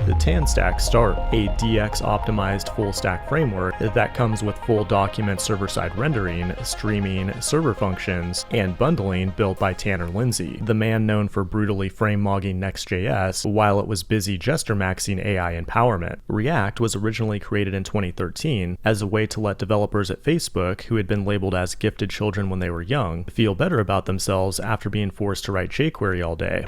the TanStack Start, a DX-optimized full-stack framework that comes with full document server-side rendering, streaming, server functions, and bundling built by Tanner Linsley, the man known for brutally frame-mogging next.js while it was busy gesture-maxing AI empowerment. React was originally created in 2013 as a way to let developers at Facebook, who had been labeled as gifted children when they were young, feel better about themselves after being forced to write jQuery all day.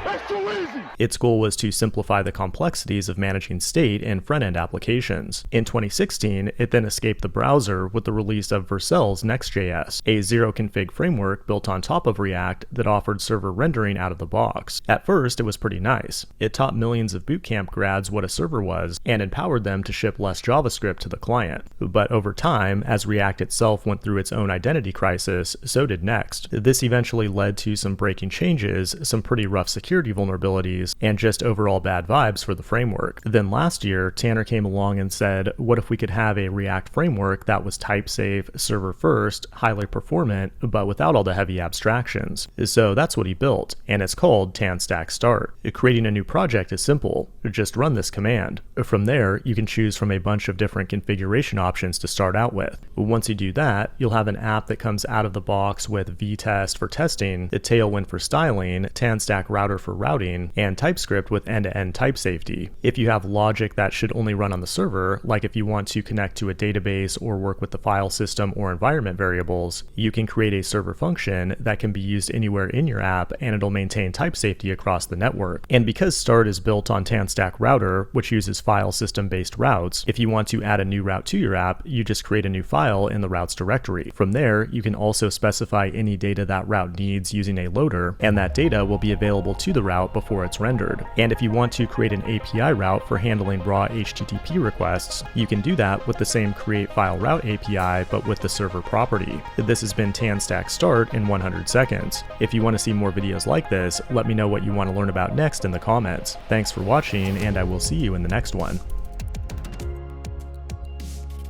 Its goal was to simplify the complexities of managing state in front-end applications. In 2016, it then escaped the browser with the release of Vercel's Next.js, a zero-config framework built on top of React that offered server rendering out of the box. At first, it was pretty nice. It taught millions of bootcamp grads what a server was and empowered them to ship less JavaScript to the client. But over time, as React itself went through its own identity crisis, so did Next. This eventually led to some breaking changes, some pretty rough security vulnerabilities, and just overall bad vibes for the framework. Then last year, Tanner came along and said, what if we could have a React framework that was type safe, server first, highly performant, but without all the heavy abstractions? So that's what he built, and it's called TanStack Start. Creating a new project is simple. Just run this command. From there, you can choose from a bunch of different configuration options to start out with. Once you do that, you'll have an app that comes out of the box with vtest for testing, the Tailwind for styling, TanStack Router for routing, and TypeScript with end-to-end type safety. If you have logic that should only run on the server, like if you want to connect to a database or work with the file system or environment variables, you can create a server function that can be used anywhere in your app, and it'll maintain type safety across the network. And because Start is built on TanStack Router, which uses file system-based routes, if you want to add a new route to your app, you just create a new file in the routes directory. From there, you can also specify any data that route needs using a loader, and that data will be available to the route before it's rendered. And if you want to create an API route for handling raw HTTP requests, you can do that with the same create file route API, but with the server property. This has been TanStack Start in 100 seconds. If you want to see more videos like this, let me know what you want to learn about next in the comments. Thanks for watching, and I will see you in the next one.